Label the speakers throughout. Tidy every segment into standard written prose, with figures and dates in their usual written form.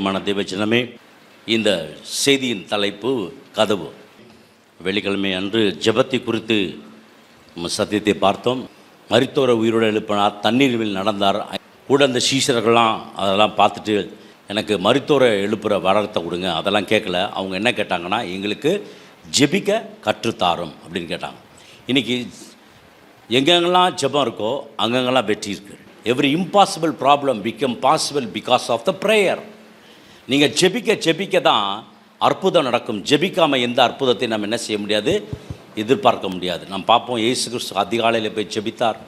Speaker 1: பிரியமான தேவஜனமே, இந்த செய்தியின் தலைப்பு கதவு. வெள்ளிக்கிழமை அன்று ஜெபத்தை குறித்து நம்ம சத்தியத்தை பார்த்தோம். மரித்தோரை உயிரோடு எழுப்பினார், தண்ணீரில் நடந்தார். கூட அந்த சீஷர்கள்லாம் அதெல்லாம் பார்த்துட்டு எனக்கு மரித்தோரை எழுப்புகிற வரத்தை கொடுங்க அதெல்லாம் கேட்கல. அவங்க என்ன கேட்டாங்கன்னா, எங்களுக்கு ஜெபிக்க கற்றுத்தாரும் அப்படின்னு கேட்டாங்க. இன்றைக்கி எங்கெங்கெல்லாம் ஜெபம் இருக்கோ அங்கங்கெல்லாம் வெற்றி இருக்குது. Every impossible problem become possible because of the prayer. நீங்கள் ஜெபிக்க தான் அற்புதம் நடக்கும். ஜெபிக்காமல் எந்த அற்புதத்தையும் நம்ம என்ன செய்ய முடியாது, எதிர்பார்க்க முடியாது. நம்ம பார்ப்போம், இயேசு கிறிஸ்து அதிகாலையில் போய் ஜெபித்தார்.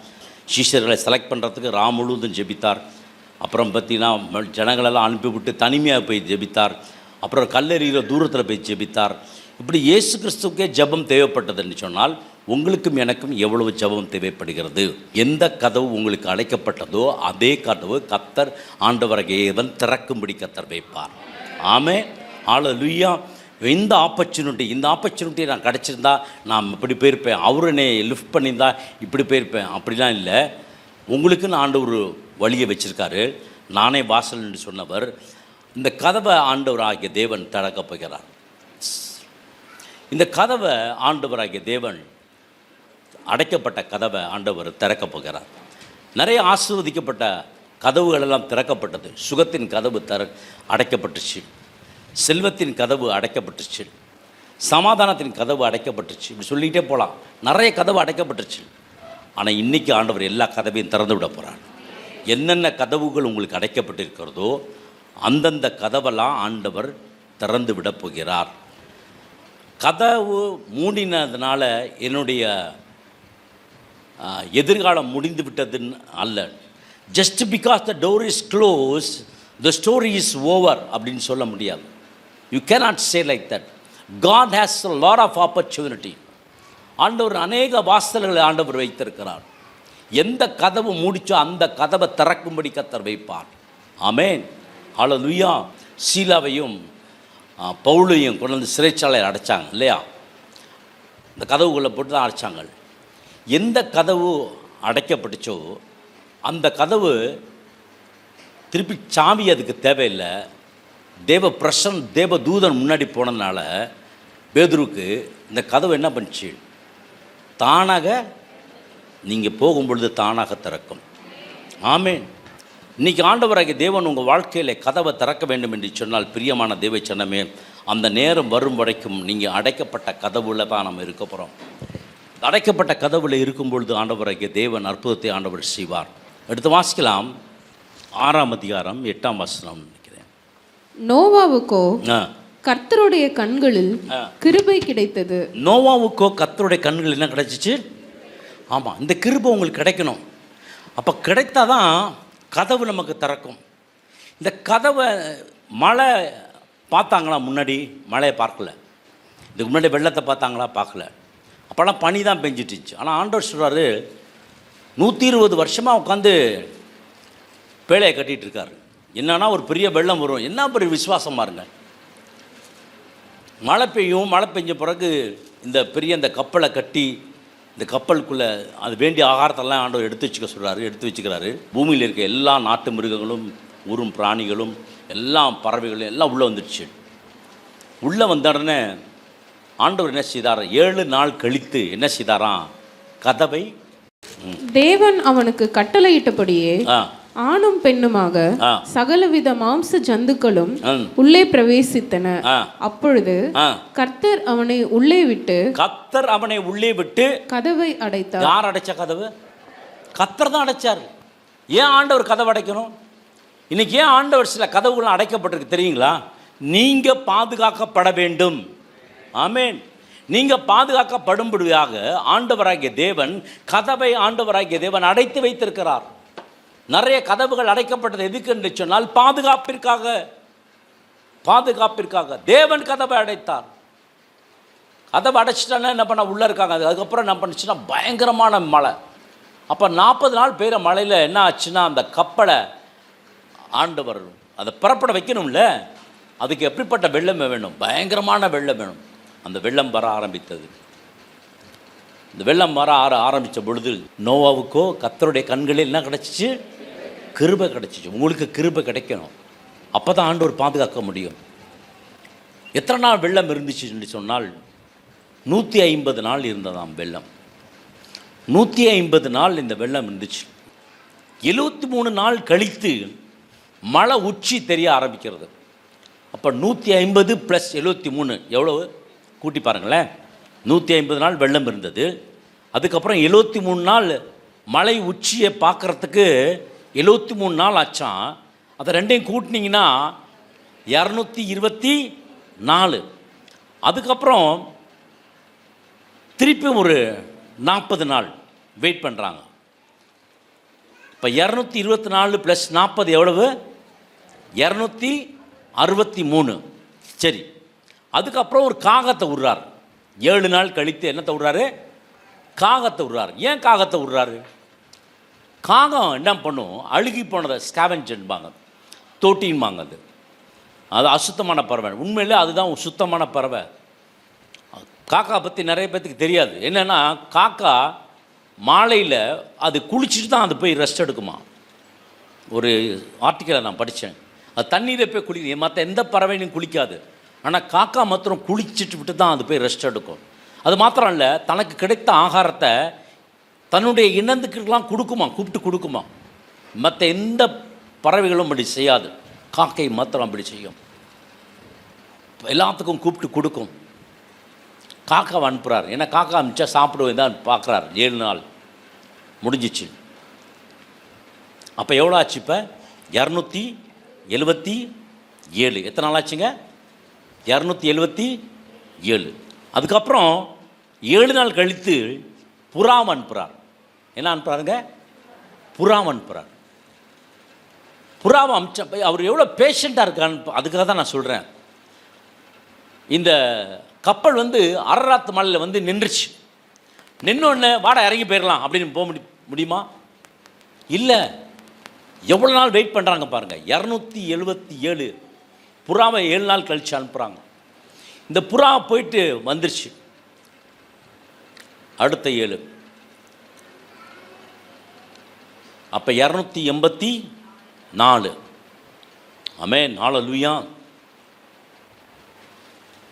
Speaker 1: சீஷர்களை செலக்ட் பண்ணுறதுக்கு முழுவதும் ஜெபித்தார். அப்புறம் பார்த்திங்கன்னா ஜனங்களெல்லாம் அனுப்பிவிட்டு தனிமையாக போய் ஜெபித்தார். அப்புறம் கல்லெறிகிற தூரத்தில் போய் ஜெபித்தார். இப்படி இயேசு கிறிஸ்துவுக்கே ஜெபம் தேவைப்பட்டதுன்னு சொன்னால் உங்களுக்கும் எனக்கும் எவ்வளவு ஜெபம் தேவைப்படுகிறது. எந்த கதவு உங்களுக்கு அடைக்கப்பட்டதோ அதே கதவு கர்த்தர் ஆண்டவராகிய தேவன் திறக்கும்படி கர்த்தர் வைப்பார். ஆமே, ஹல்லேலூயா. இந்த ஆப்பர்ச்சுனிட்டி நான் கிடச்சிருந்தா நான் இப்படி போயிருப்பேன், அவரு என்னை லிஃப்ட் பண்ணியிருந்தா இப்படி போயிருப்பேன், அப்படிலாம் இல்லை. உங்களுக்குன்னு ஆண்டவர் வழியை வச்சுருக்காரு. நானே வாசல் என்று சொன்னவர். இந்த கதவை ஆண்டவராகிய தேவன் திறக்கப் போகிறார். இந்த கதவை ஆண்டவராகிய தேவன், அடைக்கப்பட்ட கதவை ஆண்டவர் திறக்கப் போகிறார். நிறைய ஆசீர்வதிக்கப்பட்ட கதவுகளெல்லாம் திறக்கப்பட்டது. சுகத்தின் கதவு அடைக்கப்பட்டுச்சு, செல்வத்தின் கதவு அடைக்கப்பட்டுச்சு, சமாதானத்தின் கதவு அடைக்கப்பட்டுச்சு. இப்படி சொல்லிகிட்டே போகலாம். நிறைய கதவு அடைக்கப்பட்டுச்சு. ஆனால் இன்றைக்கி ஆண்டவர் எல்லா கதவையும் திறந்து விட போகிறார். என்னென்ன கதவுகள் உங்களுக்கு அடைக்கப்பட்டிருக்கிறதோ அந்தந்த கதவெல்லாம் ஆண்டவர் திறந்து விட போகிறார். கதவு மூடினதுனால என்னுடைய எதிர்காலம் முடிந்து விட்டதுன்னு அல்ல. Just because the door is close the story is over அப்படின்னு சொல்ல முடியாது. You cannot say like that. God has a lot of opportunity. ஆண்டவர் அநேக வாசல்களை ஆண்டவர் வைத்திருக்கிறார். எந்த கதவு மூடிச்சோ அந்த கதவை திறக்கும்படி கர்த்தர் வைப்பார். ஆமென், ஹல்லேலூயா. சீலாவையும் பவுலையும் கொண்டு வந்து சிறைச்சாலையில் அடைச்சாங்க இல்லையா? இந்த கதவுகளை போட்டு தான் அடைச்சாங்க. எந்த கதவு அடைக்கப்பட்டுச்சோ அந்த கதவு திருப்பி சாவி அதுக்கு தேவையில்லை. தேவ தூதன் முன்னாடி போனதுனால பேதுருக்கு இந்த கதவு என்ன பண்ணுச்சு, தானாக நீங்கள் போகும்பொழுது தானாக திறக்கும். ஆமென். இன்றைக்கி ஆண்டவராகிய தேவன் உங்கள் வாழ்க்கையில் கதவை திறக்க வேண்டும் என்று சொன்னால், பிரியமான தேவ சனமே, அந்த நேரம் வரும் வரைக்கும் நீங்கள் அடைக்கப்பட்ட கதவுல தான் நம்ம இருக்க போகிறோம். அடைக்கப்பட்ட கதவுல இருக்கும் பொழுது ஆண்டவராகிய தேவன் அற்புதத்தை ஆண்டவர் செய்வார். எடுத்து வாசிக்கலாம். 6ஆம் அதிகாரம் 8ஆம் வசனம் நினைக்கிறேன்.
Speaker 2: நோவாவுக்கோ கர்த்தருடைய கண்களில் கிருபை கிடைத்தது.
Speaker 1: நோவாவுக்கோ கர்த்தருடைய கண்கள் என்ன கிடைச்சிச்சு? ஆமாம், இந்த கிருபை உங்களுக்கு கிடைக்கணும். அப்போ கிடைத்தாதான் கதவு நமக்கு திறக்கும். இந்த கதவை மழை பார்த்தாங்களா? முன்னாடி மழையை பார்க்கல. இதுக்கு முன்னாடி வெள்ளத்தை பார்த்தாங்களா? பார்க்கல. அப்போல்லாம் பனி தான் பெஞ்சிட்டுச்சு. ஆனால் ஆண்டவர் சொல்கிறாரு, 120 வருஷமாக உட்காந்து பேழையை கட்டிகிட்டு இருக்காரு. என்னன்னா ஒரு பெரிய வெள்ளம் வரும். என்ன பெரிய விசுவாசமாக இருங்க. மழை பெய்யும். மழை பெஞ்ச பிறகு இந்த பெரிய இந்த கப்பலை கட்டி இந்த கப்பலுக்குள்ளே அது வேண்டிய ஆகாரத்தெல்லாம் ஆண்டவர் எடுத்து வச்சுக்கிறாரு. பூமியில் இருக்க எல்லா நாட்டு மிருகங்களும் ஊரும் பிராணிகளும் எல்லாம் பறவைகளும் எல்லாம் உள்ளே வந்துடுச்சு. உள்ளே வந்த உடனே ஆண்டவர் என்ன செய்தார்? 7 நாள் கழித்து என்ன செய்தாராம்? கதவை
Speaker 2: தேவன் அவனுக்கு கட்டளையிட்டபடியே ஆணும் பெண்ணுமாக சகலவித மாம்ச ஜந்துக்களும் உள்ளே பிரவேசித்தன. அப்பொழுது கர்த்தர் அவனை உள்ளே விட்டு கதவை அடைத்தார்.
Speaker 1: யார் அடைச்ச கதவு? கர்த்தர் தான் அடைச்சார். ஏன் ஆண்டவர் கதவை அடைக்கணும்? இன்னைக்கு ஏன் ஆண்டவர் சில கதவுகள் அடைக்கப்பட்டிருக்கு தெரியுங்களா? நீங்க பாதுகாக்கப்பட வேண்டும். ஆமென். நீங்க பாதுகாக்கப்படும்படியாக ஆண்டவராகிய தேவன் கதவை ஆண்டவராகிய தேவன் அடைத்து வைத்திருக்கிறார். நிறைய கதவுகள் அடைக்கப்பட்டது எதுக்கு என்று சொன்னால் பாதுகாப்பிற்காக தேவன் கதவை அடைத்தார். கதவை அடைச்சிட்டானா என்ன பண்ண உள்ளே இருக்காங்க. அதுக்கப்புறம் என்ன பண்ணுச்சுன்னா பயங்கரமான மழை. அப்போ 40 நாள் பெய்கிற மழையில் என்ன ஆச்சுன்னா அந்த கப்பலை ஆண்டவர் அதை புறப்பட வைக்கணும்ல. அதுக்கு எப்படிப்பட்ட வெள்ளம் வேணும்? பயங்கரமான வெள்ளம் வேணும். அந்த வெள்ளம் வர ஆரம்பித்தது. இந்த வெள்ளம் வர ஆரம்பித்த பொழுது நோவாவுக்கோ கர்த்தருடைய கண்களில் என்ன கிடச்சிச்சு? கிருபை கிடச்சிச்சு. உங்களுக்கு கிருபை கிடைக்கணும். அப்போ தான் ஆண்டவர் பாதுகாக்க முடியும். எத்தனை நாள் வெள்ளம் இருந்துச்சு என்று சொன்னால் 150 நாள் இருந்ததாம் வெள்ளம். 150 நாள் இந்த வெள்ளம் இருந்துச்சு. 73 நாள் கழித்து மழை உச்சி தெரிய ஆரம்பிக்கிறது. அப்போ 150 + 73 எவ்வளவு கூட்டி பாருங்களேன். 150 நாள் வெள்ளம் இருந்தது. அதுக்கப்புறம் 73 நாள் மழை உச்சியை பார்க்குறதுக்கு 73 நாள் ஆச்சான். அதை ரெண்டையும் கூட்டினீங்கன்னா 224. அதுக்கப்புறம் திருப்பியும் ஒரு 40 நாள் வெயிட் பண்ணுறாங்க. இப்போ 224 + 40 எவ்வளவு? 263. சரி, அதுக்கப்புறம் ஒரு காகத்தை விடுறார். 7 நாள் கழித்து என்னத்தை விடுறாரு? காகத்தை விடுறாரு. ஏன் காகத்தை விடுறாரு? காகம் என்ன பண்ணும்? அழுகி போனதை ஸ்கேவெஞ்சன்பாங்க, தோட்டின்பாங்க. அது அசுத்தமான பறவை. உண்மையிலே அதுதான் சுத்தமான பறவை. காக்கா பற்றி நிறைய பேர்த்துக்கு தெரியாது. என்னென்னா, காக்கா மாலையில் அது குளிச்சுட்டு தான் அது போய் ரெஸ்ட் எடுக்குமா. ஒரு ஆர்டிக்கலை நான் படித்தேன். அது தண்ணீரை போய் குளிக்குது. மற்ற எந்த பறவையும் குளிக்காது. ஆனால் காக்கா மாத்திரம் குளிச்சுட்டு விட்டு தான் அது போய் ரெஸ்ட் எடுக்கும். அது மாத்திரம் இல்லை, தனக்கு கிடைத்த ஆகாரத்தை தன்னுடைய இனத்துக்கெல்லாம் கொடுக்குமா, கூப்பிட்டு கொடுக்குமா. மற்ற எந்த பறவைகளும் அப்படி செய்யாது. காக்கை மாத்திரம் அப்படி செய்யும். எல்லாத்துக்கும் கூப்பிட்டு கொடுக்கும். காக்காவை அனுப்புகிறார். ஏன்னா காக்கா அனுப்பிச்சா சாப்பிடுவேன் தான் பார்க்குறார். 7 நாள் முடிஞ்சிச்சு. அப்போ எவ்வளோ ஆச்சு? இப்போ 277. எத்தனை நாள் ஆச்சுங்க? 277. அதுக்கப்புறம் 7 நாள் கழித்து புறாவை அனுப்புகிறார். என்ன அனுப்புகிறாருங்க? புறாவை அனுப்புகிறார். புறாவை அமிச்ச அவர் எவ்வளோ பேஷண்ட்டாக இருக்கான்னு அதுக்காக தான் நான் சொல்கிறேன். இந்த கப்பல் அரராத்து மலையில் நின்றுச்சு. நின்னொன்னே வாடா இறங்கி போயிடலாம் அப்படின்னு போக முடியுமா? இல்லை. எவ்வளோ நாள் வெயிட் பண்ணுறாங்க பாருங்கள். 277. புறாவை 7 நாள் கழித்து அனுப்புகிறாங்க. இந்த புறா போயிட்டு வந்துருச்சு. அடுத்த 7. அப்போ 284. ஆமென், ஹல்லேலூயா.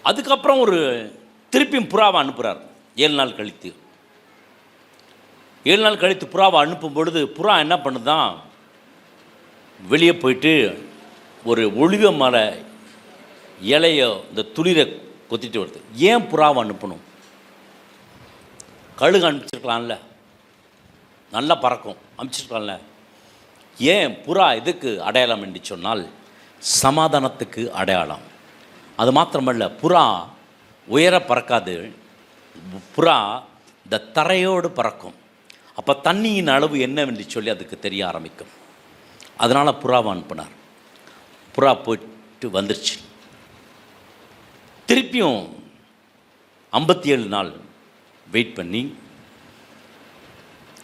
Speaker 1: அதுக்கப்புறம் ஒரு திருப்பியும் புறாவை அனுப்புகிறார் 7 நாள் கழித்து. 7 நாள் கழித்து புறாவை அனுப்பும் பொழுது புறா என்ன பண்ணுதான், வெளியே போயிட்டு ஒரு ஒளிவ மர இலையோ இந்த துளிரை கொத்திட்டு வருது. ஏன் புறாவை அனுப்பணும்? கழுகு அனுப்பிச்சிருக்கலாம்ல, நல்லா பறக்கும், அனுப்பிச்சிருக்கலாம்ல. ஏன் புறா எதுக்கு அடையாளம் என்று சொன்னால் சமாதானத்துக்கு அடையாளம். அது மாத்திரமல்ல, புறா உயர பறக்காது. புறா இந்த தரையோடு பறக்கும். அப்போ தண்ணியின் அளவு என்னவென்று சொல்லி அதுக்கு தெரிய ஆரம்பிக்கும். அதனால் புறாவை அனுப்பினார். புறா போயிட்டு வந்துருச்சு. திருப்பியும் 57 நாள் வெயிட் பண்ணி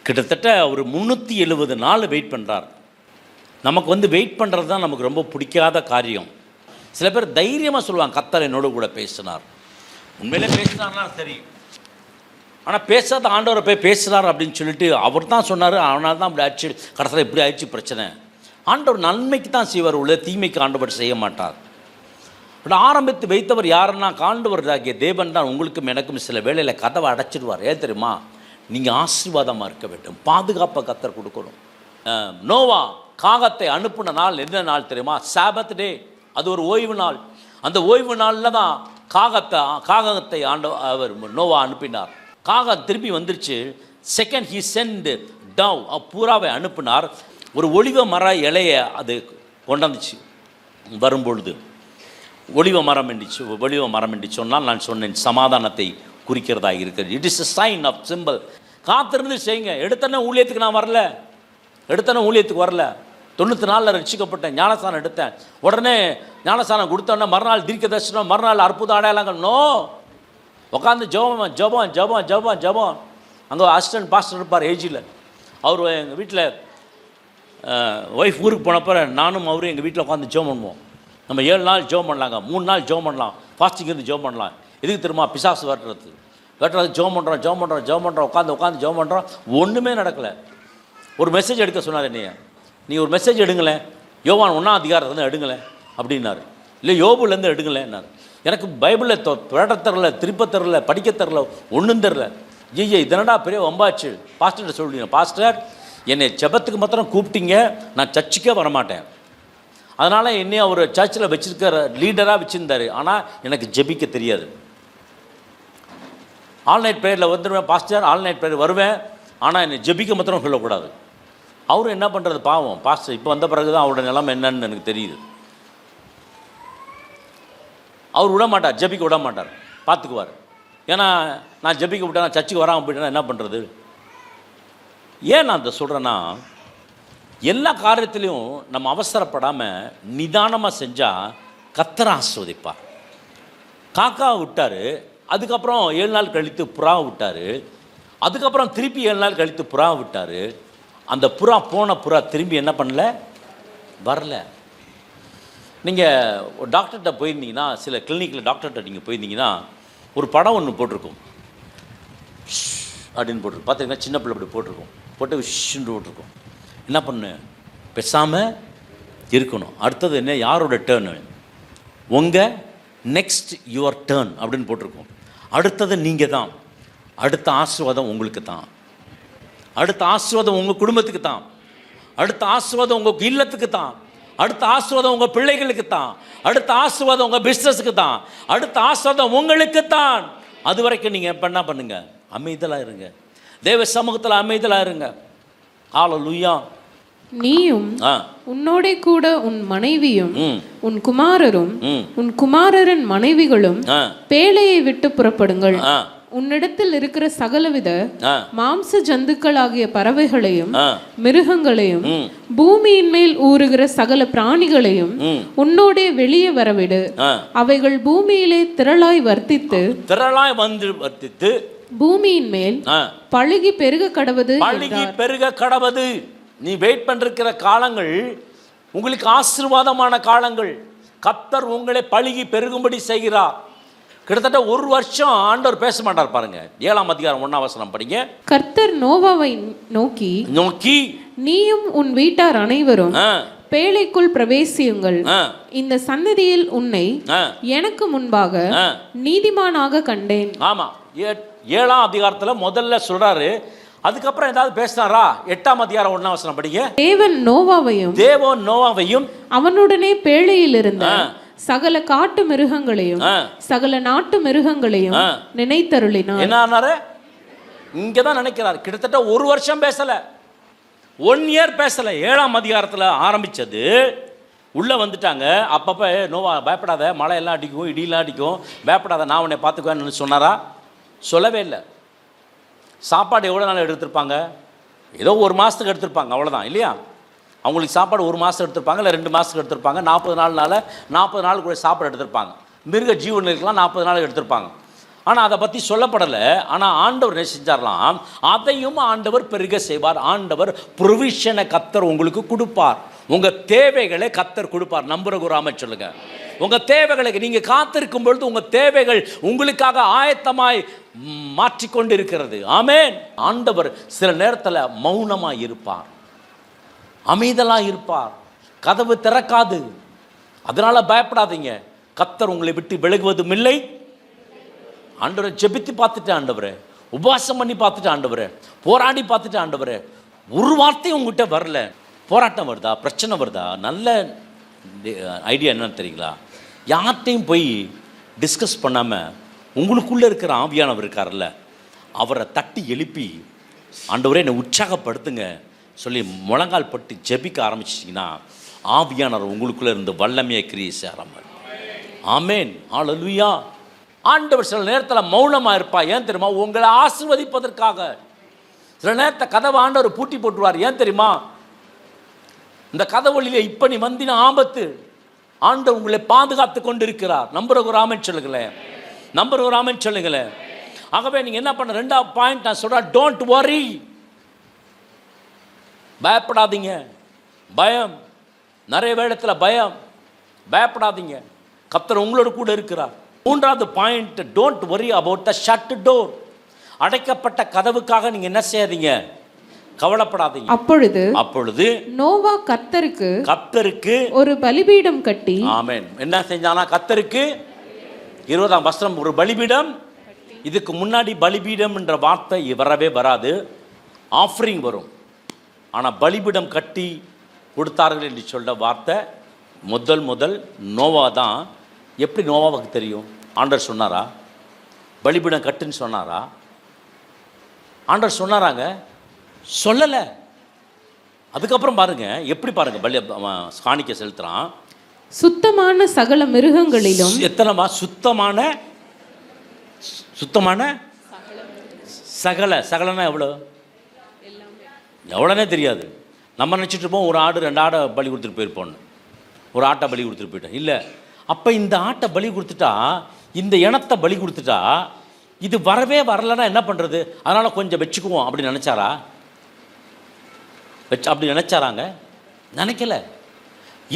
Speaker 1: கிட்டத்தட்ட ஒரு 370 நாள் வெயிட் பண்ணுறார். நமக்கு வெயிட் பண்ணுறது தான் நமக்கு ரொம்ப பிடிக்காத காரியம். சில பேர் தைரியமாக சொல்லுவாங்க, கர்த்தர் என்னோட கூட பேசினார். உண்மையிலே பேசினார்னா சரி, ஆனால் பேசாத ஆண்டவரை போய் பேசுகிறார் அப்படின்னு சொல்லிட்டு அவர் தான் சொன்னார், அவனால் தான் அப்படி ஆச்சு, கடைசியில் இப்படி ஆயிடுச்சு பிரச்சனை. ஆண்டவர் நன்மைக்கு தான் செய்வார், உள்ள தீமைக்கு ஆண்டவர் செய்ய மாட்டார். பட் ஆரம்பித்து வைத்தவர் யாருன்னா ஆண்டவர் ஆகிய தேவன் தான். உங்களுக்கும் எனக்கும் சில வேளையில் கதவை அடைச்சிடுவார். ஏன் தெரியுமா? நீங்கள் ஆசீர்வாதமாக இருக்க வேண்டும், பாதுகாப்பை கர்த்தர் கொடுக்கணும். நோவா காகத்தை அனுப்பின நாள் என்ன நாள் தெரியுமா? சாபத் டே. அது ஒரு ஓய்வு நாள். அந்த ஓய்வு நாளில் தான் காகத்தை அவர் நோவா அனுப்பினார். காகம் திரும்பி வந்துருச்சு. செகண்ட் ஹி சென்ட் டவ், பூராவை அனுப்பினார். ஒரு ஒலிவ மர இலையை அது கொண்டாந்துச்சு. வரும்பொழுது ஒலிவ மரம் என்று சொன்னால் நான் சொன்னேன் சமாதானத்தை குறிக்கிறதாக இருக்கிறது. It is a sign of symbol. காத்திருந்து செய்யுங்க. எடுத்தன ஊழியத்துக்கு நான் வரல, 94 ரட்சிக்கப்பட்டேன், ஞானஸ்தானம் எடுத்தேன். உடனே ஞானஸ்தானம் கொடுத்தோன்னே மறுநாள் தீர்க்க தரிசனம், மறுநாள் அற்புத அடையாளங்கள். நோ, உட்காந்து ஜெபம். அங்கே அசிஸ்டன்ட் பாஸ்டர் இருப்பார் ஏஜியில். அவர் எங்கள் வீட்டில் ஒய்ஃப் ஊருக்கு போனப்போ நானும் அவரும் எங்கள் வீட்டில் உட்காந்து ஜெபம் பண்ணுவோம். நம்ம 7 நாள் ஜெபம் பண்ணலாங்க, 3 நாள் ஜெபம் பண்ணலாம், ஃபாஸ்டிங் இருந்து ஜெபம் பண்ணலாம். எதுக்கு தெரியுமா? பிசாசு வெட்டுறது ஜெபம் பண்ணுறோம், உட்காந்து ஜெபம் பண்ணுறோம். ஒன்றுமே நடக்கலை. ஒரு மெசேஜ் எடுக்க சொன்னார் என்னைய, நீ ஒரு மெசேஜ் எடுங்களேன், யோவான் 1ஆம் அதிகாரத்தை எடுங்களேன். அப்படின்னாரு. இல்லை யோபுலேருந்து எடுங்களேன்னாரு. எனக்கு பைபிளில் தேட தரல, திருப்ப தரல, படிக்க தரல, ஒன்றும் தரல. ஐயா இதனடா பெரிய வம்பாச்சு. பாஸ்டர்கிட்ட சொல்லிடுங்க, பாஸ்டர் என்னை ஜெபத்துக்கு மாத்திரம் கூப்பிட்டீங்க, நான் சர்ச்சுக்கே வரமாட்டேன். அதனால் என்னை அவர் சர்ச்சில் வச்சுருக்கிற லீடராக வச்சுருந்தார். ஆனால் எனக்கு ஜெபிக்க தெரியாது. ஆல்நைட் ப்ரேயரில் வந்துடுவேன் பாஸ்டர், ஆல்நைட் ப்ரேயர் வருவேன், ஆனால் என்னை ஜெபிக்க மாத்திரம் சொல்லக்கூடாது. அவரும் என்ன பண்ணுறது பாவம் பாஸ்டர், இப்போ வந்த பிறகு தான் அவரோட நிலைமை என்னன்னு எனக்கு தெரியுது. அவர் விட மாட்டார், ஜெபிக்க விட மாட்டார், பார்த்துக்குவார். ஏன்னா நான் ஜெபிக்க விட்டேன், நான் சர்ச்சுக்கு வராமல் போயிட்டேன்னா என்ன பண்ணுறது? ஏன் நான் அதை சொல்கிறேன்னா, எல்லா காரியத்திலையும் நம்ம அவசரப்படாமல் நிதானமாக செஞ்சால் கர்த்தர் ஆசீர்வதிப்பார். காக்கா விட்டார், அதுக்கப்புறம் 7 நாள் கழித்து புறா விட்டார், அதுக்கப்புறம் திருப்பி 7 நாள் கழித்து புறா விட்டார். அந்த புறா போன புறா திரும்பி என்ன பண்ணல, வரல. நீங்கள் டாக்டர்கிட்ட போயிருந்தீங்கன்னா, சில கிளினிக்கில் டாக்டர்கிட்ட நீங்கள் போயிருந்தீங்கன்னா ஒரு படம் ஒன்று போட்டிருக்கும், அப்படின்னு போட்டிருக்கும். பார்த்தீங்கன்னா சின்ன பிள்ளை அப்படி போட்டிருக்கும், போட்டு விஷன்னு போட்டிருக்கும். என்ன பண்ணு, பேசாமல் இருக்கணும். அடுத்தது என்ன, யாரோட டேர்னு, உங்கள் நெக்ஸ்ட் யுவர் டேர்ன் அப்படின்னு போட்டிருக்கோம். அடுத்தது நீங்கள் தான், அடுத்த ஆசீர்வாதம் உங்களுக்கு தான், அடுத்த ஆசீர்வாதம் உங்கள் குடும்பத்துக்கு தான், அடுத்த ஆசீர்வாதம் உங்கள் இல்லத்துக்கு தான், அடுத்த ஆசீர்வாதம் உங்கள் பிள்ளைகளுக்கு தான், அடுத்த ஆசீர்வாதம் உங்கள் பிஸ்னஸுக்கு தான், அடுத்த ஆசீர்வாதம் உங்களுக்கு தான். அது வரைக்கும் நீங்கள் எப்போ என்ன பண்ணுங்க, அமைதலாக இருங்க, தேவ சமூகத்தில் அமைதலாக இருங்க. ஹல்லேலூயா.
Speaker 2: நீயும் உன்னோட கூட உன் மனைவியும் உன் குமாரரும் உன் குமாரரின் மனைவிகளும் பேழையை விட்டு புறப்படுங்கள். உன்னிடத்தில் இருக்கிற சகலவித மாம்ச ஜந்துக்களாகிய பறவைகளையும் மிருகங்களையும் பூமியின் மேல் ஊறுகிற சகல பிராணிகளையும் உன்னோட வெளியே வரவிடு. அவைகள் பூமியிலே திரளாய் வர்த்தித்து பூமியின் மேல் பழுகி பெருக கடவது.
Speaker 1: நீ வெயிட் பண்ணிருக்கிற காலங்கள் உங்களுக்கு ஆசீர்வாதமான காலங்கள். கர்த்தர் உங்களை பழுகி பெருகும்படி செய்கிறார். கிட்டத்தட்ட 1 வருஷம் ஆண்டவர் பேச மாட்டார் பாருங்க. 7ஆம் அதிகாரம் 1ஆம் வசனம் படிங்க.
Speaker 2: கர்த்தர் நோவாவை நோக்கி நீயும் உன் வீட்டார் அனைவரும் பேழைக்குள் பிரவேசியுங்கள். இந்த சன்னதியில் உன்னை எனக்கு முன்பாக நீதிமானாக கண்டேன்.
Speaker 1: ஆமா, 7ஆம் அதிகாரத்துல முதல்ல சொல்றாரு. அதுக்கப்புறம் ஏதாவது பேசினாரா? 8ஆம் அதிகாரம் 1ஆம் வசனம் படிங்க.
Speaker 2: தேவன் நோவாவையும் அவனுடனே பேழையில் இருந்த சகல காட்டு மிருகங்களையும் சகல நாட்டு மிருகங்களையும் நினைத்தருளினார்.
Speaker 1: என்ன இங்கதான் நினைக்கிறார். கிட்டத்தட்ட 1 வருஷம் பேசல, 1 இயர் பேசல. 7ஆம் அதிகாரத்தில் ஆரம்பிச்சது. உள்ளே வந்துட்டாங்க. அப்பப்போ நோவா பயப்படாத, மழை எல்லாம் அடிக்கும், இடியெல்லாம் அடிக்கும், பயப்படாத, நான் உன்னை பார்த்துக்குவேன்னு சொன்னாரா? சொல்லவே இல்லை. சாப்பாடு எவ்வளோ நாள் எடுத்திருப்பாங்க? ஏதோ 1 மாதத்துக்கு எடுத்திருப்பாங்க, அவ்வளோதான் இல்லையா? அவங்களுக்கு சாப்பாடு 1 மாதம் எடுத்திருப்பாங்க, இல்லை 2 மாதத்துக்கு எடுத்திருப்பாங்க. 40 நாள்னால 40 நாளுக்குள்ள சாப்பாடு எடுத்திருப்பாங்க. மிருக ஜீவனுக்கெல்லாம் 40 நாள் எடுத்திருப்பாங்க. ஆனால் அதை பற்றி சொல்லப்படலை. ஆனால் ஆண்டவர் என்ன செஞ்சாரலாம், அதையும் ஆண்டவர் பெருக செய்வார். ஆண்டவர் ப்ரொவிஷனை கர்த்தர் உங்களுக்கு கொடுப்பார். உங்கள் தேவைகளை கர்த்தர் கொடுப்பார். நம்புகிற ஒரு அமைச்சர் சொல்லுங்க, உங்கள் தேவைகளுக்கு நீங்கள் காத்திருக்கும் பொழுது உங்கள் தேவைகள் உங்களுக்காக ஆயத்தமாய் மாற்றிக்கொண்டு இருக்கிறது. ஆமென். ஆண்டவர் சில நேரத்தில் மௌனமாக இருப்பார், அமைதலாக இருப்பார், கதவு திறக்காது. அதனால பயப்படாதீங்க. கர்த்தர் உங்களை விட்டு விலகுவதும் இல்லை. ஆண்டவரை ஜெபித்து பார்த்துட்டு, ஆண்டவரே உபவாசம் பண்ணி பார்த்துட்டு, ஆண்டவரே போராடி பார்த்துட்டு, ஆண்டவரே ஒரு வார்த்தையும் உங்ககிட்ட வரல. போராட்டம் வருதா, பிரச்சனை வருதா? நல்ல ஐடியா என்னன்னு தெரியுங்களா? யார்கிட்டையும் போய் டிஸ்கஸ் பண்ணாமல் உங்களுக்குள்ளே இருக்கிற ஆவியானவர் இருக்கார்ல, அவரை தட்டி எழுப்பி ஆண்டவரே என்னை உற்சாகப்படுத்துங்க சொல்லி முழங்கால் பட்டு ஜெபிக்க ஆரம்பிச்சிட்டிங்கன்னா ஆவியானவர் உங்களுக்குள்ளே இருந்து வல்லமையை கிரியை செய்ய ஆரம்பிப்பார். ஆமென். ஹல்லேலூயா. ஆண்டவர் சில நேரத்தில் மௌனமாக இருப்பார். ஏன் தெரியுமா? உங்களை ஆசீர்வதிப்பதற்காக. சில நேரத்தை கதவை ஆண்டவர் பூட்டி போட்டுருவார். ஏன் தெரியுமா? இந்த கதவுகளிலே இப்போ நீ வந்தின ஆபத்து. ஆண்டவர் உங்களை பாதுகாத்து கொண்டு இருக்கிறார். நம்புற ஒரு ஆமென் சொல்லுங்களேன், நம்புற ஒரு ஆமென் சொல்லுங்களேன். ஆகவே நீங்கள் என்ன பண்ண, 2ஆவது பாயிண்ட் நான் சொல்கிறேன், டோன்ட் வரி. பயப்படாதீங்க. பயம் நிறைய வேளத்தில் பயப்படாதீங்க. கர்த்தர் உங்களோட கூட இருக்கிறார். 3ஆவது point, don't worry about the shut door. அடைக்கப்பட்ட கதவுக்காக நீங்கள் என்ன செய்யாதீங்க, கவலைப்படாதீங்க. அப்பொழுது
Speaker 2: நோவா கர்த்தருக்கு
Speaker 1: ஒரு
Speaker 2: பலிபீடம் கட்டி.
Speaker 1: ஆமென். என்ன செஞ்சானா? கர்த்தருக்கு 20ஆம் வசனம், ஒரு பலிபீடம். இதுக்கு முன்னாடி பலிபீடம் என்ற வார்த்தை வரவே வராது, ஆஃபரிங் வரும். ஆனால் பலிபீடம் கட்டி கொடுத்தார்கள் என்று சொல்ல வார்த்தை முதல் நோவா தான். எப்படி நோவாவுக்கு தெரியும்? ஆண்டவர் சொன்னாரா? பலிபீடம் கட்டுன்னு சொன்னாரா? ஆண்டவர் சொன்னாராங்க? சொல்லலை. அதுக்கப்புறம் பாருங்க, எப்படி பாருங்க, பலி காணிக்க செலுத்துறான்.
Speaker 2: சுத்தமான சகல மிருகங்களிலும்.
Speaker 1: எத்தனைமா? சுத்தமான சகலனா எவ்வளோ? எவ்வளோனே தெரியாது. நம்ம நினச்சிட்டு இருப்போம் ஒரு ஆடு 2 ஆடை பலி கொடுத்துட்டு போயிருப்போன்னு, ஒரு ஆட்டை பலி கொடுத்துட்டு போயிட்டேன். இல்லை, அப்போ இந்த ஆட்டை பலி கொடுத்துட்டா, இந்த இனத்தை பலி கொடுத்துட்டா, இது வரலைன்னா என்ன பண்ணுறது? அதனால் கொஞ்சம் வச்சுக்குவோம் அப்படி நினச்சாரா? அப்படி நினச்சாராங்க? நினைக்கல.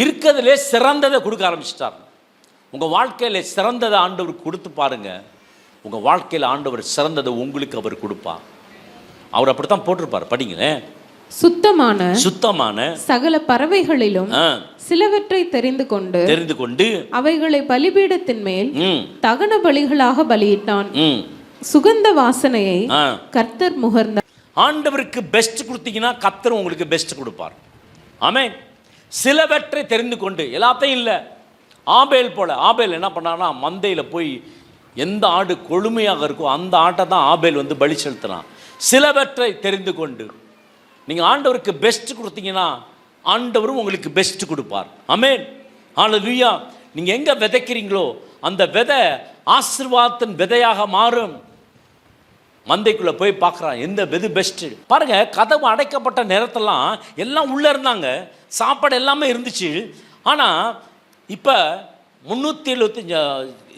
Speaker 1: இருக்கிறதுலே சிறந்ததை கொடுக்க ஆரம்பிச்சிட்டார். உங்கள் வாழ்க்கையில் சிறந்ததை ஆண்டவர் கொடுத்து பாருங்க. உங்கள் வாழ்க்கையில் ஆண்டவர் சிறந்ததை உங்களுக்கு அவர் கொடுப்பார். அவர் அப்படித்தான் போட்டிருப்பார். படிங்களேன். சுத்தமான
Speaker 2: சகல பறவைகளிலும் சிலவற்றை தெரிந்து கொண்டு அவைகளை பலிபீடத்தின் மேல் தகன பலிகளாக பலியிட்டான். சுகந்த வாசனையை கர்த்தர் முகர்ந்தார்.
Speaker 1: ஆண்டவருக்கு பெஸ்ட் கொடுத்தீங்கன்னா கர்த்தர் உங்களுக்கு பெஸ்ட் கொடுப்பார். ஆமென். சிலவற்றை தெரிந்து கொண்டு, எல்லாத்தையும் இல்லை. ஆபேல் என்ன பண்ணான்னா, மந்தையில் போய் எந்த ஆடு கொழுமையாக இருக்கோ அந்த ஆட்டை தான் ஆபேல் வந்து பலி செலுத்தினான். சிலவற்றை தெரிந்து கொண்டு. நீங்கள் ஆண்டவருக்கு பெஸ்ட் கொடுத்தீங்கன்னா ஆண்டவரும் உங்களுக்கு பெஸ்ட் கொடுப்பார். ஆமென். ஹல்லேலூயா. நீங்கள் எங்கே விதைக்கிறீங்களோ அந்த விதை ஆசீர்வாதத்தின் விதையாக மாறும். மந்தைக்குள்ளே போய் பார்க்குறான், எந்த விதை பெஸ்ட்டு பாருங்க. கதவு அடைக்கப்பட்ட நேரத்தெல்லாம் எல்லாம் உள்ளே இருந்தாங்க, சாப்பாடு எல்லாமே இருந்துச்சு. ஆனால் இப்போ 375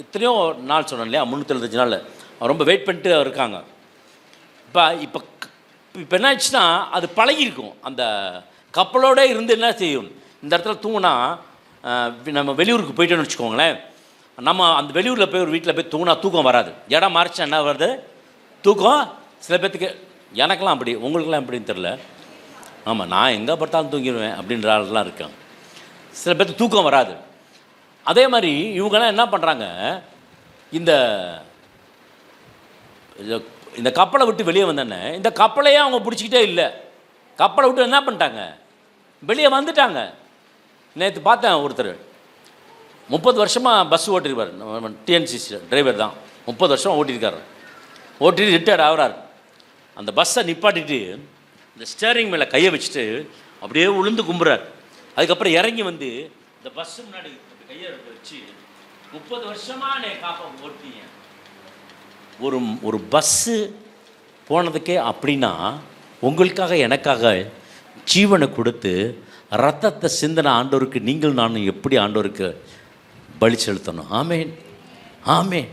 Speaker 1: எத்தனையோ நாள் சொன்னேன் இல்லையா, 375 நாள் ரொம்ப வெயிட் பண்ணிட்டு இருக்காங்க. இப்போ என்ன ஆச்சுன்னா, அது பழகிருக்கும். அந்த கப்பலோடு இருந்து என்ன செய்யும், இந்த இடத்துல தூங்கினா, நம்ம வெளியூருக்கு போயிட்டோன்னு வச்சுக்கோங்களேன், நம்ம அந்த வெளியூரில் போய் ஒரு வீட்டில் போய் தூங்கினா தூக்கம் வராது. இடம் மாறிச்சா என்ன வருது? தூக்கம். சில பேர்த்துக்கு, எனக்கெல்லாம் அப்படி, உங்களுக்கெல்லாம் எப்படின்னு தெரில. ஆமாம், நான் எங்கே பார்த்தாலும் தூங்கிடுவேன் அப்படின்ற ஆள்லாம் இருக்கேன். சில பேர்த்துக்கு தூக்கம் வராது. அதே மாதிரி இவங்கெல்லாம் என்ன பண்ணுறாங்க, இந்த கப்பலை விட்டு வெளியே வந்தோன்னே இந்த கப்பலையே அவங்க பிடிச்சிக்கிட்டே இல்லை. கப்பலை விட்டு என்ன பண்ணிட்டாங்க, வெளியே வந்துட்டாங்க. நேற்று பார்த்தேன், ஒருத்தர் 30 வருஷமாக பஸ் ஓட்டிருப்பார், டிஎன்சிசி டிரைவர் தான். 30 வருஷமாக ஓட்டியிருக்காரு. ஓட்டிட்டு ரிட்டையர்ட் ஆகிறார். அந்த பஸ்ஸை நிப்பாட்டிட்டு இந்த ஸ்டேரிங் மேலே கையை வச்சுட்டு அப்படியே உளுந்து கும்புறார். அதுக்கப்புறம் இறங்கி வந்து இந்த பஸ்ஸு முன்னாடி கையை வச்சு 30 வருஷமாக நீ காப்பா ஓட்டிங்க. ஒரு பஸ்ஸு போனதுக்கே அப்படின்னா, உங்களுக்காக எனக்காக ஜீவனை கொடுத்து ரத்தத்தை சிந்தின ஆண்டவருக்கு நீங்கள் நானும் எப்படி ஆண்டவருக்கு பலி செலுத்தணும். ஆமென். ஆமென்.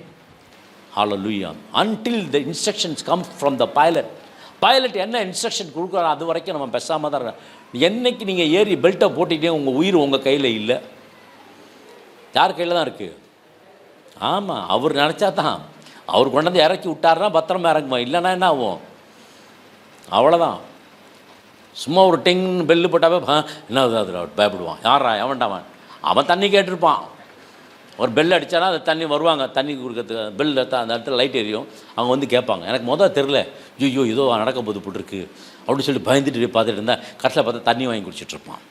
Speaker 1: ஹல்லேலூயா. until the instructions come from the pilot என்ன இன்ஸ்ட்ரக்ஷன் கொடுக்குறாரோ அது வரைக்கும் நம்ம பேசாமல் தான் இருக்கோம். என்னைக்கு நீங்கள் ஏறி பெல்ட்டை போட்டிட்டே உங்கள் உயிர் உங்கள் கையில் இல்லை, யார் கையில் தான் இருக்குது? ஆமாம், அவர் நினச்சா தான். அவர் கொண்டாந்து இறக்கி விட்டாருன்னா பத்திரமா இறங்குமா, இல்லைன்னா என்ன ஆகும்? அவ்வளோதான். சும்மா ஒரு டிங் பெல்லு போட்டாவே என்ன அதில் பயப்படுவான். யாரா எவன்டாவன்? அவன் தண்ணி கேட்டிருப்பான். ஒரு பெல் அடித்தானா அது தண்ணி வருவாங்க, தண்ணி கொடுக்கறதுக்கு. பெல் அந்த இடத்துல லைட் எரியும். அவங்க வந்து கேட்பாங்க, எனக்கு மொதல் தெரில, ஐயோ ஏதோ நடக்க போது போட்டுருக்கு அப்படின்னு சொல்லி பயந்துட்டு பார்த்துட்டு இருந்தால் கடைசியில் பார்த்தா தண்ணி வாங்கி குடிச்சிட்ருப்பான்.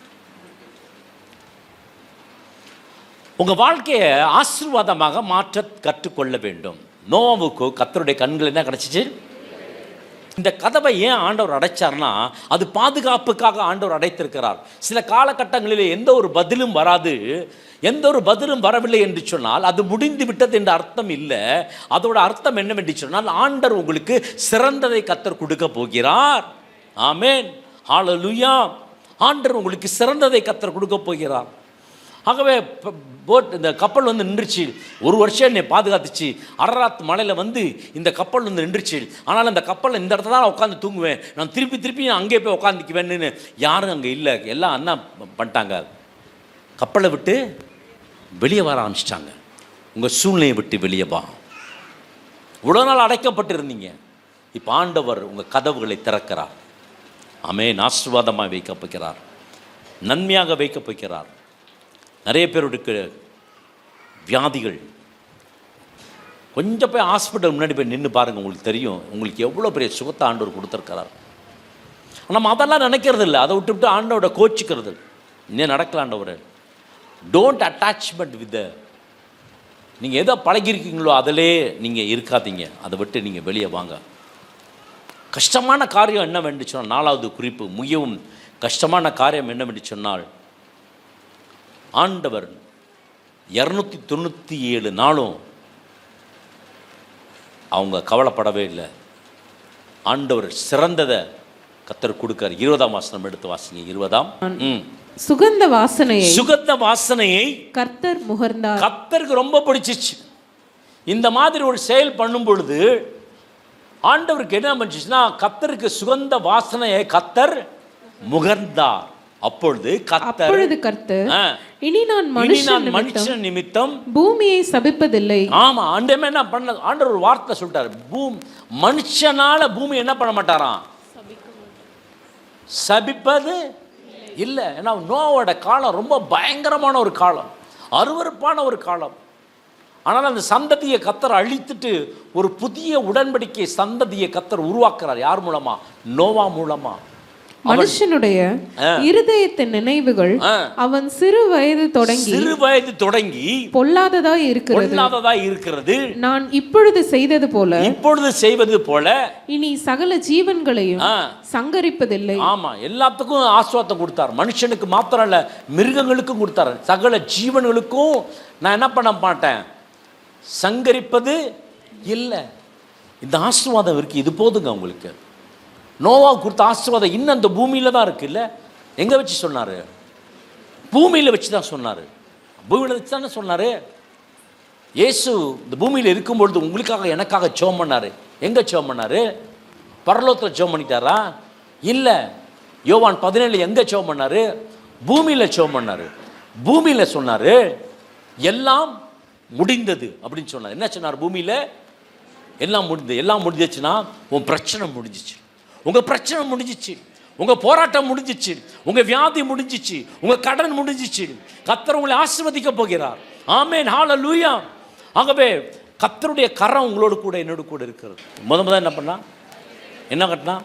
Speaker 1: உங்கள் வாழ்க்கையை ஆசீர்வாதமாக மாற்ற கற்றுக்கொள்ள வேண்டும். நோவாவுக்கு கர்த்தருடைய கண்கள் என்ன கிடச்சிச்சு? இந்த கதவை ஏன் ஆண்டவர் அடைச்சார்னா, அது பாதுகாப்புக்காக ஆண்டவர் அடைத்திருக்கிறார். சில காலகட்டங்களில் எந்த ஒரு பதிலும் வராது. எந்த ஒரு பதிலும் வரவில்லை என்று சொன்னால் அது முடிந்து விட்டது என்ற அர்த்தம் இல்லை. அதோட அர்த்தம் என்னவென்று சொன்னால், ஆண்டவர் உங்களுக்கு சிறந்ததை கர்த்தர் கொடுக்க போகிறார். ஆமென். ஹல்லேலூயா. ஆண்டவர் உங்களுக்கு சிறந்ததை கர்த்தர் கொடுக்க போகிறார். ஆகவே இந்த கப்பல் வந்து நின்றுச்சு. 1 வருஷம் என்னை பாதுகாத்துச்சு. அரராத் மலையில் வந்து இந்த கப்பல் வந்து நின்றுச்சு. ஆனால் அந்த கப்பலில் இந்த இடத்துல தான் உட்காந்து தூங்குவேன், நான் திருப்பி அங்கே போய் உட்காந்துக்குவேன்னு யாரும் அங்கே இல்லை. எல்லாம் என்ன பண்ணிட்டாங்க, கப்பலை விட்டு வெளியே வர ஆரம்பிச்சிட்டாங்க. உங்கள் சூழ்நிலையை விட்டு வெளியே வா. இவ்வளோ நாள் அடைக்கப்பட்டிருந்தீங்க, இப்போ ஆண்டவர் உங்கள் கதவுகளை திறக்கிறார். ஆமென். ஆசீர்வாதமாக வைக்கப் போகிறார், நன்மையாக வைக்கப் போகிறார். நிறைய பேருடைய வியாதிகள், கொஞ்சம் போய் ஹாஸ்பிட்டல் முன்னாடி போய் நின்று பாருங்கள், உங்களுக்கு தெரியும் உங்களுக்கு எவ்வளோ பெரிய சுகத்தை ஆண்டவர் கொடுத்துருக்கிறார். நம்ம அதெல்லாம் நினைக்கிறது இல்லை, அதை விட்டு ஆண்டவரை கோச்சிக்கிறது. இன்னும் நடக்கல ஆண்டவர். டோன்ட் அட்டாச்மெண்ட் வித் நீங்கள் எதை பழகிருக்கீங்களோ அதிலே நீங்கள் இருக்காதீங்க, அதை விட்டு நீங்கள் வெளியே வாங்க. கஷ்டமான காரியம் என்ன வேண்டி சொன்னால், 4வது குறிப்பு, மிகவும் கஷ்டமான காரியம் என்ன வேண்டி சொன்னால், ஆண்டவர் 297 நாளும் அவங்க கவலைப்படவே இல்லை. ஆண்டவர் சிறந்ததை கர்த்தர் கொடுக்கார். 20ஆம் வசனம் எடுத்து வாசிங்க. 20ஆம்.
Speaker 2: சுகந்த வாசனையை
Speaker 1: கர்த்தர் முகர்ந்தார். கர்த்தருக்கு ரொம்ப பிடிச்சிச்சு. இந்த மாதிரி ஒரு செயல் பண்ணும் பொழுது ஆண்டவருக்கு என்ன பண்ணுச்சுன்னா, கர்த்தருக்கு சுகந்த வாசனையை கர்த்தர் முகர்ந்தார். அப்பொழுது கர்த்தர் இனி நான் மனுஷன் நிமித்தம் பூமியை சபிப்பதில்லை. ஆமா, ஆண்டவர் என்ன பண்ண, ஆண்டவர் ஒரு வார்த்தை சொல்லிட்டார், மனுஷனால பூமி என்ன பண்ண மாட்டாராம், சபிப்பது இல்லை. ஏன்னா நோவோட காலம் ரொம்ப பயங்கரமான ஒரு காலம், அருவருப்பான ஒரு காலம். ஆனால் அந்த சந்ததியை கர்த்தர் அழித்துட்டு ஒரு புதிய உடன்படிக்கை சந்ததியை கர்த்தர் உருவாக்குறார். யார் மூலமா? நோவா மூலமா.
Speaker 2: மனுஷனுடைய இருதயத்தின் நினைவுகள் அவன் சிறு வயது தொடங்கி பொல்லாததாய் இருக்கிறது. நான் இப்பொழுது செய்வது போல இனி சகல ஜீவன்களையும் சங்கரிப்பதில்லை.
Speaker 1: ஆமா, எல்லாத்துக்கும் ஆசீர்வாதம் கொடுத்தார். மனுஷனுக்கு மாத்திரம் இல்ல, மிருகங்களுக்கும் கொடுத்தார். சகல ஜீவன்களுக்கும் நான் என்ன பண்ண மாட்டேன், சங்கரிப்பது இல்லை. இந்த ஆசீர்வாதம் இருக்கு, இது போதுங்க உங்களுக்கு. நோவாவுக்கு கொடுத்த ஆசீர்வாதம் இன்னும் அந்த பூமியில் தான் இருக்குது. இல்லை, எங்கே வச்சு சொன்னார்? பூமியில் வச்சு தான் சொன்னார். பூமியில் வச்சு தானே சொன்னார். இயேசு இந்த பூமியில் இருக்கும்பொழுது உங்களுக்காக எனக்காக ஜெபம் பண்ணார். எங்கே ஜெபம் பண்ணார்? பரலோகத்தில் ஜெபம் பண்ணிட்டாரா? இல்லை. யோவான் 17 எங்கே ஜெபம் பண்ணார்? பூமியில் ஜெபம் பண்ணார். பூமியில் சொன்னார் எல்லாம் முடிந்தது அப்படின்னு சொன்னார். என்ன சொன்னார்? பூமியில் எல்லாம் முடிந்தது. எல்லாம் முடிஞ்சிச்சுன்னா உன் பிரச்சனை முடிஞ்சிச்சு, உங்கள் பிரச்சனை முடிஞ்சிச்சு, உங்கள் போராட்டம் முடிஞ்சிச்சு, உங்கள் வியாதி முடிஞ்சிச்சு, உங்கள் கடன் முடிஞ்சிச்சு. கர்த்தர் உங்களை ஆசீர்வதிக்க போகிறார். ஆமென், ஹல்லேலூயா. ஆகவே கர்த்தருடைய கரம் உங்களோடு கூட என்னோடு கூட இருக்கிறது. முதல்ல என்ன பண்ணா, என்ன கட்டினா,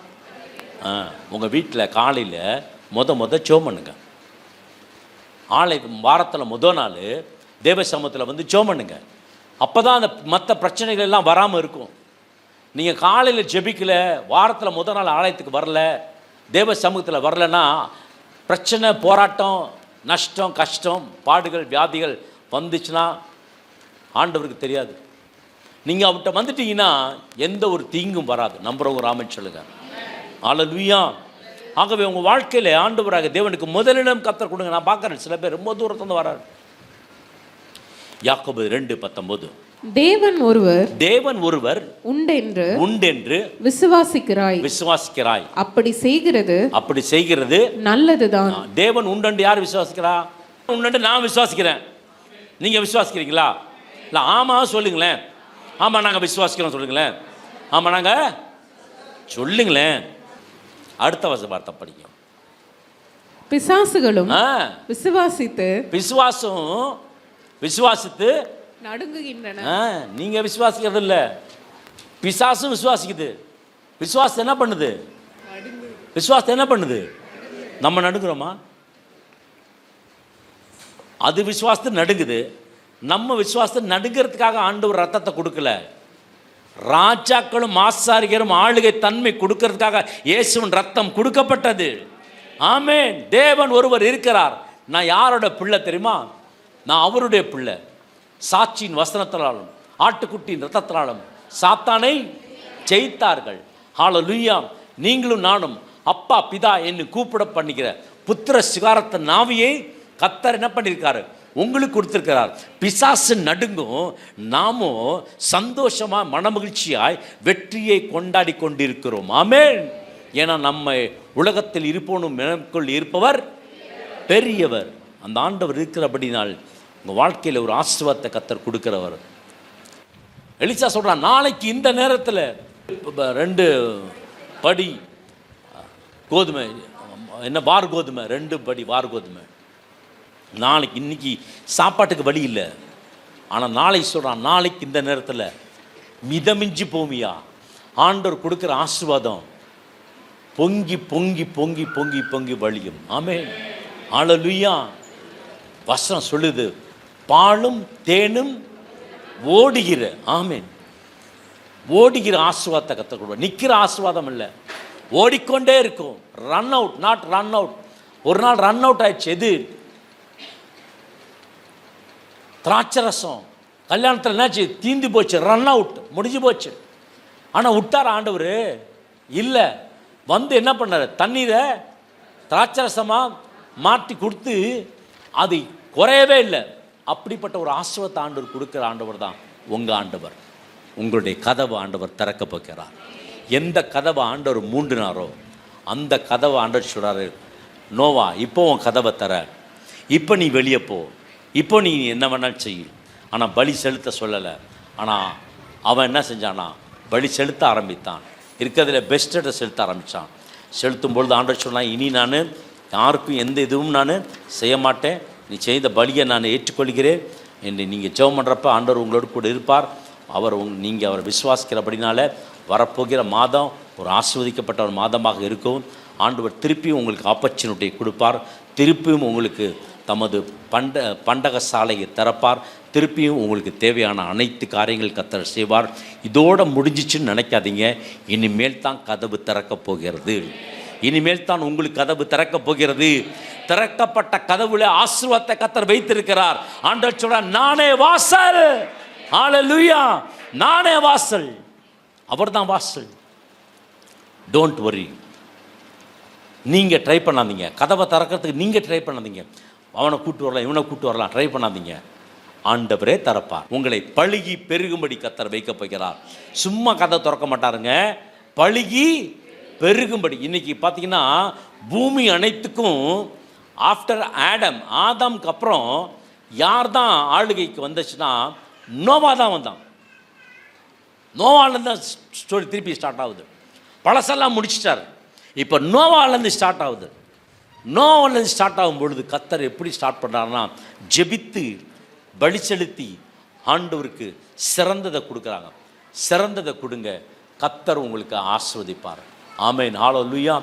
Speaker 1: உங்கள் வீட்டில் காலையில் ஜெபம் பண்ணுங்க. வாரத்தில் முதல் நாள் தேவ சமூகத்தில் வந்து ஜெபம் பண்ணுங்க. அப்போ தான் அந்த மற்ற பிரச்சனைகள் எல்லாம் வராமல் இருக்கும். நீங்கள் காலையில் ஜெபிக்கல, வாரத்தில் முதல் நாள் ஆலயத்துக்கு வரல, தேவ சமூகத்தில் வரலன்னா பிரச்சனை, போராட்டம், நஷ்டம், கஷ்டம், பாடுகள், வியாதிகள் வந்துச்சுன்னா ஆண்டவருக்கு தெரியாது. நீங்கள் அவர்கிட்ட வந்துட்டீங்கன்னா எந்த ஒரு தீங்கும் வராது. நம்புறவங்க ராமன் சொல்லுங்க. ஹல்லேலூயா. ஆகவே உங்கள் வாழ்க்கையில் ஆண்டவராக தேவனுக்கு முதலிடம் கர்த்தர் கொடுங்க. நான் பார்க்குறேன் சில பேர் ரொம்ப தூரத்துலேருந்து வராரு. யாக்கோபு 2:19 தேவன் ஒருவர் உண்டென்று விசுவாசிக்கிறாய். அப்படி செய்கிறது நல்லதுதான். தேவன் உண்டென்று யார் விசுவாசிக்கிறா? உண்டென்று நான் விசுவாசிக்கிறேன். நீங்க விசுவாசிக்கிறீங்களா? இல்ல ஆமா சொல்லுங்களேன். ஆமா நாங்க விசுவாசிக்கிறோம் சொல்லுங்களேன். ஆமா நாங்க சொல்லுங்களேன். அடுத்த வார்த்தை படிங்க.
Speaker 2: பிசாசுகளும்
Speaker 1: விசுவாசித்து
Speaker 2: நடுங்குகின்றன.
Speaker 1: நீங்க விசுவாசிக்கிறது இல்ல, பிசாசும் விசுவாசிக்குது. விசுவாசம் என்ன பண்ணுது? விசுவாசம் என்ன பண்ணுது? நம்ம நடுங்குறோமா? அது விசுவாசத்தை நடுங்குது. நம்ம விசுவாசத்தை நடுங்கிறதுக்காக ஆண்டவர் ரத்தத்தை கொடுக்கல. ராஜாக்களும் ஆசாரியரும் ஆளுகை தன்மை கொடுக்கறதுக்காக இயேசுவின் ரத்தம் கொடுக்கப்பட்டது. ஆமென். தேவன் ஒருவர் இருக்கிறார். நான் யாரோட பிள்ளை தெரியுமா? நான் அவருடைய பிள்ளை. சாட்சியின் வசனத்தினாலும் ஆட்டுக்குட்டியின் ரத்தத்தினாலும் சாத்தானை ஜெயித்தார்கள். ஹல்லேலூயா. நீங்களும் நானும் அப்பா பிதா என்று கூப்பிட பண்ணிக்கிற புத்திர சிகாரத்த நாவியை கர்த்தர் என்ன பண்ணியிருக்காரு? உங்களுக்கு கொடுத்திருக்கிறார். பிசாசு நடுங்கும், நாமும் சந்தோஷமா மனமகிழ்ச்சியாய் வெற்றியை கொண்டாடி கொண்டிருக்கிறோம். ஆமென். ஏன்னா நம்ம உலகத்தில் இருப்போனும் எனக்குள் இருப்பவர் பெரியவர். அந்த ஆண்டவர் இருக்கிறபடினால் உங்கள் வாழ்க்கையில் ஒரு ஆசீர்வாதத்தை கர்த்தர் கொடுக்கிறவர். எலிசா சொல்கிறான், நாளைக்கு இந்த நேரத்தில் 2 படி கோதுமை, என்ன வார் கோதுமை, 2 படி வார் கோதுமை. நாளைக்கு இன்னைக்கு சாப்பாட்டுக்கு வழி இல்லை, ஆனால் நாளைக்கு சொல்கிறான், நாளைக்கு இந்த நேரத்தில் மிதமிஞ்சி போமியா. ஆண்டவர் கொடுக்குற ஆசீர்வாதம் பொங்கி பொங்கி பொங்கி பொங்கி பொங்கி வழியும். ஆமென், ஹல்லேலூயா. வசனம் சொல்லுது, பாலும் தேனும் ஓடுகிற, ஆமென், ஓடுகிற ஆசீர்வாதத்தை கற்றுக் கொடுப்போம். நிற்கிற ஆசீர்வாதம் இல்லை, ஓடிக்கொண்டே இருக்கும். Run out, not run out. ஒரு நாள் ரன் அவுட் ஆயிடுச்சு. எது? திராட்சரசம். கல்யாணத்தில் என்னாச்சு? தீந்து போச்சு, ரன் அவுட், முடிஞ்சு போச்சு. ஆனால் விட்டார் ஆண்டவர்? இல்லை. வந்து என்ன பண்ணார்? தண்ணீரை திராட்சரசமாக மாற்றி கொடுத்து அது குறையவே இல்லை. அப்படிப்பட்ட ஒரு ஆசீர்வாதத்தை ஆண்டவர் கொடுக்குற ஆண்டவர் தான் உங்கள் ஆண்டவர். உங்களுடைய கதவை ஆண்டவர் திறக்க போகிறார். எந்த கதவை ஆண்டவர் மூண்டினாரோ அந்த கதவை ஆண்டவர் சொல்கிறாரு, நோவா இப்போ உன் கதவை தர, இப்போ நீ வெளியே போ, இப்போ நீ என்ன வேணாலும் செய். ஆனால் பலி செலுத்த சொல்லலை. ஆனால் அவன் என்ன செஞ்சானா? பலி செலுத்த ஆரம்பித்தான். இருக்கிறதுல பெஸ்ட்டை செலுத்த ஆரம்பித்தான். செலுத்தும் பொழுது ஆண்டவர் சொன்னான், இனி நான் யாருக்கும் எந்த இதுவும் நான் செய்ய மாட்டேன், நீ செய்த பலியை நான் ஏற்றுக்கொள்கிறேன் என்று நீங்கள் ஜெபம் பண்ணுறப்ப ஆண்டவர் உங்களோடு கூட இருப்பார். அவர் நீங்கள் அவரை விசுவாசிக்கிறபடினால வரப்போகிற மாதம் ஒரு ஆசீர்வதிக்கப்பட்ட ஒரு மாதமாக இருக்கும். ஆண்டவர் திருப்பியும் உங்களுக்கு ஆப்பர்ச்சுனிட்டி கொடுப்பார். திருப்பியும் உங்களுக்கு தமது பண்டக சாலையை திறப்பார். திருப்பியும் உங்களுக்கு தேவையான அனைத்து காரியங்கள் கர்த்தர் செய்வார். இதோடு முடிஞ்சிச்சுன்னு நினைக்காதீங்க. இனிமேல் தான் கதவு திறக்கப் போகிறது. இனிமேல் தான் உங்களுக்கு கதவு திறக்கப் போகிறது. திறக்கப்பட்ட கதவுல ஆசீர்வாதத்தை கர்த்தர் வைத்திருக்கிறார். ஆண்டவர் சொல்றார், நானே வாசல். ஹல்லேலூயா, நானே வாசல். அவர்தான் வாசல். Don't worry. நீங்கள் ட்ரை பண்ணாதீங்க. கதவை திறக்கிறதுக்கு நீங்கள் ட்ரை பண்ணாதீங்க. அவனை கூட்டு வரலாம், இவனை கூட்டு வரலாம், ட்ரை பண்ணாதீங்க. ஆண்டவரே திறப்பார். உங்களை பழுகி பெருகும்படி கர்த்தர் வைக்க போகிறார். சும்மா கதை திறக்க மாட்டாருங்க, பழுகி பெருகும்படி. இன்னைக்கு பார்த்தீங்கன்னா பூமி அனைத்துக்கும் ஆஃப்டர் ஆதாம்க்கு அப்புறம் யார் தான் ஆளுகைக்கு வந்துச்சுன்னா நோவா தான் வந்தான். நோவாலேருந்து தான் ஸ்டோரி திருப்பி ஸ்டார்ட் ஆகுது. பழசெல்லாம் முடிச்சிட்டார், இப்போ நோவாலேருந்து ஸ்டார்ட் ஆகுது. நோவாலேருந்து ஸ்டார்ட் ஆகும் பொழுது கர்த்தர் எப்படி ஸ்டார்ட் பண்ணுறாருன்னா, ஜெபித்து பலி செலுத்தி ஆண்டவருக்கு சிறந்ததை கொடுக்குறாங்க. சிறந்ததை கொடுங்க, கர்த்தர் உங்களுக்கு ஆசீர்வதிப்பார். ஆமென், ஹல்லேலூயா.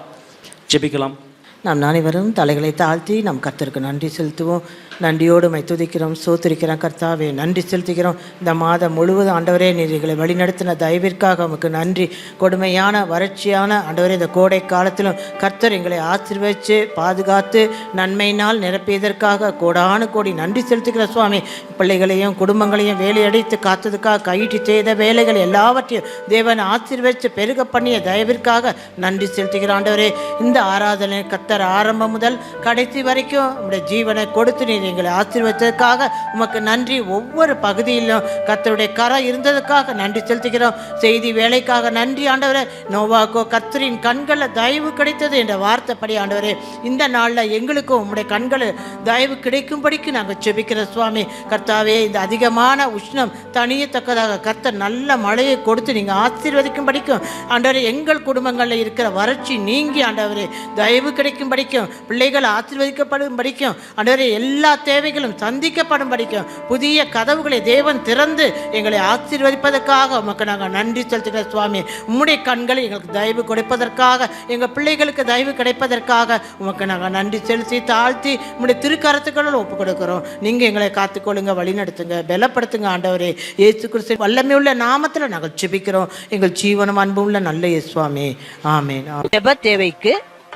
Speaker 1: ஜெபிக்கலாம்.
Speaker 3: நாம் அனைவரும் தலைகளை தாழ்த்தி நம் கர்த்தருக்கு நன்றி செலுத்துவோம். நன்றியோடு மை துதிக்கிறோம், சோத்திரிக்கிறோம். கர்த்தாவே நன்றி செலுத்துகிறோம். இந்த மாதம் முழுவதும் ஆண்டவரே நீர் எங்களை வழிநடத்தின தயவிற்காக உமக்கு நன்றி. கொடுமையான வறட்சியான ஆண்டவரே இந்த கோடை காலத்திலும் கர்த்தர் எங்களை ஆசீர்வதித்து பாதுகாத்து நன்மையினால் நிரப்பியதற்காக கோடானு கோடி நன்றி செலுத்துகிற சுவாமி. பிள்ளைகளையும் குடும்பங்களையும் வேலையடைத்து காத்ததுக்காக, கையிட்டு செய்த வேலைகள் எல்லாவற்றையும் தேவன் ஆசீர்வதித்து பெருக பண்ணிய தயவிற்காக நன்றி செலுத்துகிற ஆண்டவரே. இந்த ஆராதனை கர்த்தர் ஆரம்பம் முதல் கடைசி வரைக்கும் உங்களுடைய ஜீவனை கொடுத்து நீர் எங்களை ஆசீர்வதித்ததற்காக உமக்கு நன்றி. ஒவ்வொரு பகுதியிலும் கர்த்தருடைய கரம் இருந்ததுக்காக நன்றி செலுத்துகிறோம். செய்தி வேலைக்காக நன்றி ஆண்டவரே. நோவாக்கோ கர்த்தரின் கண்களில் தயவு கிடைத்தது என்ற வார்த்தைப்படி ஆண்டவரே, இந்த நாளில் எங்களுக்கும் உம்முடைய கண்களில் தயவு கிடைக்கும்படிக்கு நாங்கள் செபிக்கிற சுவாமி. கர்த்தாவே, இந்த அதிகமான உஷ்ணம் தனியத்தக்கதாக கர்த்தர் நல்ல மழையை கொடுத்து நீங்கள் ஆசீர்வதிக்கும்படிக்கும் ஆண்டவரே, எங்கள் குடும்பங்களில் இருக்கிற வறட்சி நீங்கி ஆண்டவரே தயவு கிடைக்கும்படிக்கும், பிள்ளைகள் ஆசீர்வதிக்கப்படும்படிக்கும் ஆண்டவரே, எல்லா தேவைகளும் சந்திக்கப்படும் படிக்கும் புதிய கதவுகளை தேவன் திறந்து எங்களை ஆசீர்வதிப்பதற்காக உமக்கு நாங்கள் நன்றி செலுத்துகிற சுவாமி. உம்முடைய கண்களை எங்களுக்கு தயவு கொடுப்பதற்காக, எங்கள் பிள்ளைகளுக்கு தயவு கிடைப்பதற்காக உமக்கு நாங்கள் நன்றி செலுத்தி தாழ்த்தி உம்முடைய திருக்கரத்துக்களில் ஒப்புக் கொடுக்கிறோம். நீங்கள் எங்களை காத்துக்கொள்ளுங்க, வழி நடத்துங்க, பலப்படுத்துங்க ஆண்டவரே. இயேசு கிறிஸ்து வல்லமையுள்ள நாமத்தில் நாங்கள் ஜெபிக்கிறோம் எங்கள் ஜீவனம் அன்பு உள்ள நல்ல இயேசுவாமே, ஆமென்.
Speaker 4: ஜெப தேவைக்கு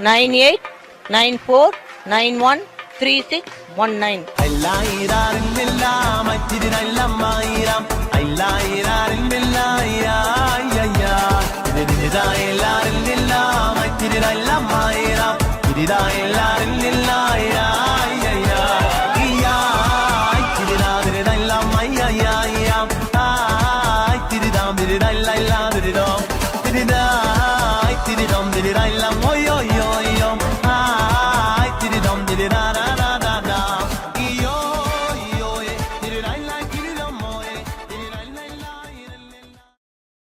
Speaker 4: 9894913619.
Speaker 5: Da